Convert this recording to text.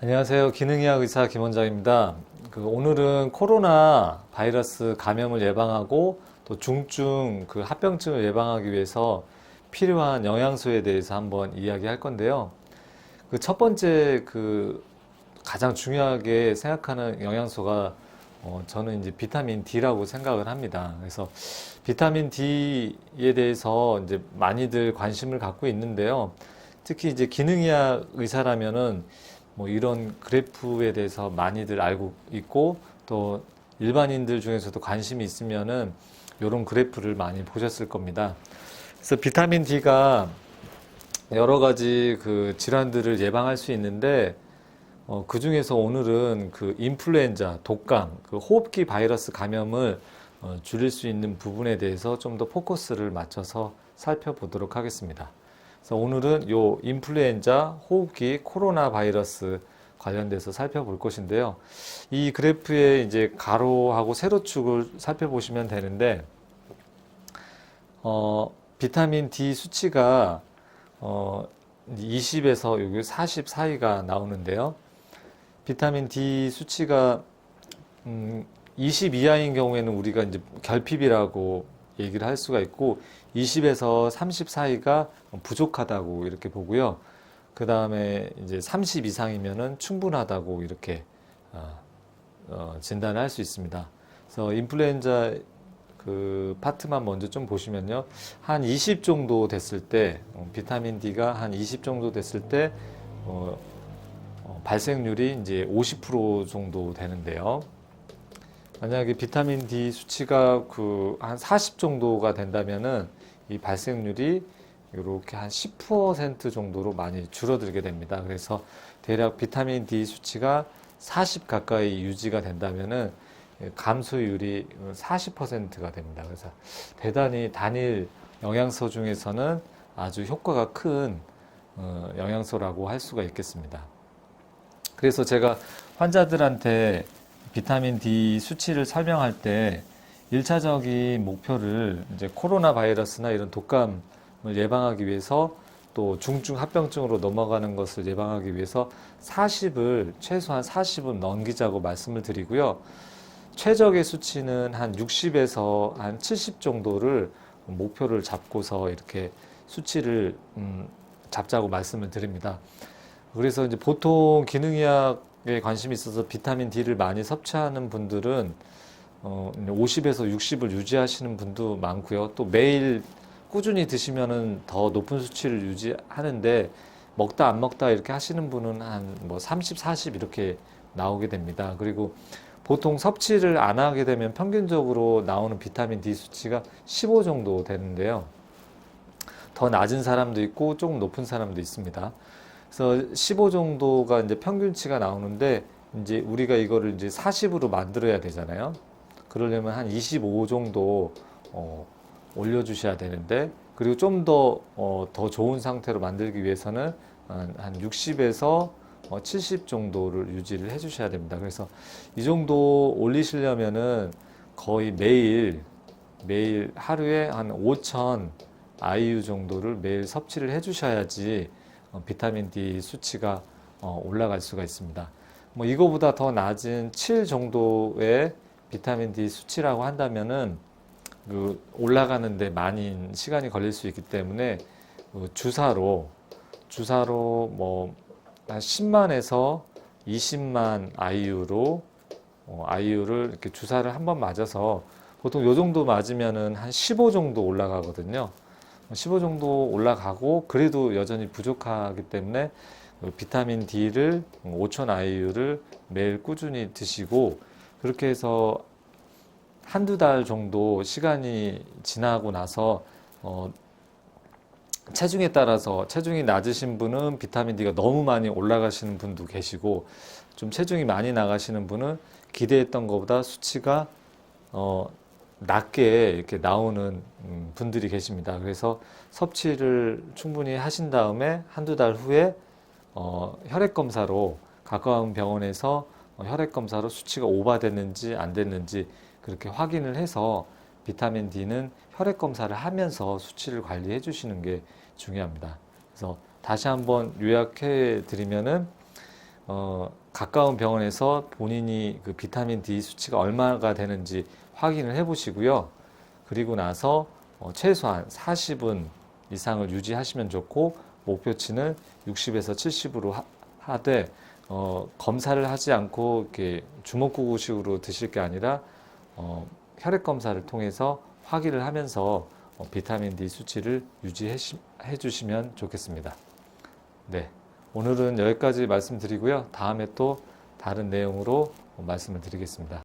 안녕하세요. 기능의학 의사 김원장입니다. 오늘은 코로나 바이러스 감염을 예방하고 또 중증 합병증을 예방하기 위해서 필요한 영양소에 대해서 한번 이야기할 건데요. 첫 번째 가장 중요하게 생각하는 영양소가 저는 이제 비타민 D라고 생각을 합니다. 그래서 비타민 D에 대해서 이제 많이들 관심을 갖고 있는데요. 특히 이제 기능의학 의사라면은 뭐 이런 그래프에 대해서 많이들 알고 있고 또 일반인들 중에서도 관심이 있으면은 이런 그래프를 많이 보셨을 겁니다. 그래서 비타민 D가 여러 가지 질환들을 예방할 수 있는데 그 중에서 오늘은 인플루엔자, 독감, 호흡기 바이러스 감염을 줄일 수 있는 부분에 대해서 좀 더 포커스를 맞춰서 살펴보도록 하겠습니다. 그래서 오늘은 요 인플루엔자, 호흡기, 코로나 바이러스 관련돼서 살펴볼 것인데요. 이 그래프에 이제 가로하고 세로축을 살펴보시면 되는데, 비타민 D 수치가 20에서 여기 40 사이가 나오는데요. 비타민 D 수치가 20 이하인 경우에는 우리가 이제 결핍이라고 얘기를 할 수가 있고 20에서 30 사이가 부족하다고 이렇게 보고요. 그 다음에 이제 30 이상이면은 충분하다고 이렇게 진단을 할 수 있습니다. 그래서 인플루엔자 파트만 먼저 좀 보시면요. 한 20 정도 됐을 때, 비타민 D가 한 20 정도 됐을 때, 발생률이 이제 50% 정도 되는데요. 만약에 비타민 D 수치가 한 40 정도가 된다면은 이 발생률이 이렇게 한 10% 정도로 많이 줄어들게 됩니다. 그래서 대략 비타민 D 수치가 40 가까이 유지가 된다면은 감소율이 40%가 됩니다. 그래서 대단히 단일 영양소 중에서는 아주 효과가 큰 영양소라고 할 수가 있겠습니다. 그래서 제가 환자들한테 비타민 D 수치를 설명할 때 1차적인 목표를 이제 코로나 바이러스나 이런 독감을 예방하기 위해서 또 중증 합병증으로 넘어가는 것을 예방하기 위해서 40을 최소한 40은 넘기자고 말씀을 드리고요. 최적의 수치는 한 60에서 한 70 정도를 목표를 잡고서 이렇게 수치를 잡자고 말씀을 드립니다. 그래서 이제 보통 기능의학에 관심이 있어서 비타민 D를 많이 섭취하는 분들은 50에서 60을 유지하시는 분도 많고요. 또 매일 꾸준히 드시면은 더 높은 수치를 유지하는데 먹다 안 먹다 이렇게 하시는 분은 한 뭐 30, 40 이렇게 나오게 됩니다. 그리고 보통 섭취를 안 하게 되면 평균적으로 나오는 비타민 D 수치가 15 정도 되는데요. 더 낮은 사람도 있고 조금 높은 사람도 있습니다. 그래서 15 정도가 이제 평균치가 나오는데 이제 우리가 이거를 이제 40으로 만들어야 되잖아요. 그러려면 한 25 정도 올려주셔야 되는데 그리고 좀 더 좋은 상태로 만들기 위해서는 한 60에서 70 정도를 유지를 해주셔야 됩니다. 그래서 이 정도 올리시려면은 거의 매일 하루에 한 5,000 IU 정도를 매일 섭취를 해주셔야지 비타민 D 수치가 올라갈 수가 있습니다. 뭐 이거보다 더 낮은 7 정도의 비타민 D 수치라고 한다면은 올라가는데 많이 시간이 걸릴 수 있기 때문에 주사로 뭐 한 10만에서 20만 IU로 IU를 이렇게 주사를 한번 맞아서 보통 요 정도 맞으면은 한 15 정도 올라가거든요. 15 정도 올라가고 그래도 여전히 부족하기 때문에 비타민 D를 5,000 IU를 매일 꾸준히 드시고 그렇게 해서 한두 달 정도 시간이 지나고 나서 체중에 따라서 체중이 낮으신 분은 비타민 D가 너무 많이 올라가시는 분도 계시고 좀 체중이 많이 나가시는 분은 기대했던 것보다 수치가 낮게 이렇게 나오는 분들이 계십니다. 그래서 섭취를 충분히 하신 다음에 한두 달 후에 혈액 검사로 가까운 병원에서 혈액 검사로 수치가 오버됐는지 안 됐는지 그렇게 확인을 해서 비타민 D는 혈액 검사를 하면서 수치를 관리해 주시는 게 중요합니다. 그래서 다시 한번 요약해 드리면은 가까운 병원에서 본인이 그 비타민 D 수치가 얼마가 되는지 확인을 해 보시고요. 그리고 나서 최소한 40은 이상을 유지하시면 좋고, 목표치는 60에서 70으로 하되, 검사를 하지 않고 이렇게 주먹구구식으로 드실 게 아니라 혈액 검사를 통해서 확인을 하면서 비타민 D 수치를 유지해 주시면 좋겠습니다. 네, 오늘은 여기까지 말씀드리고요. 다음에 또 다른 내용으로 말씀을 드리겠습니다.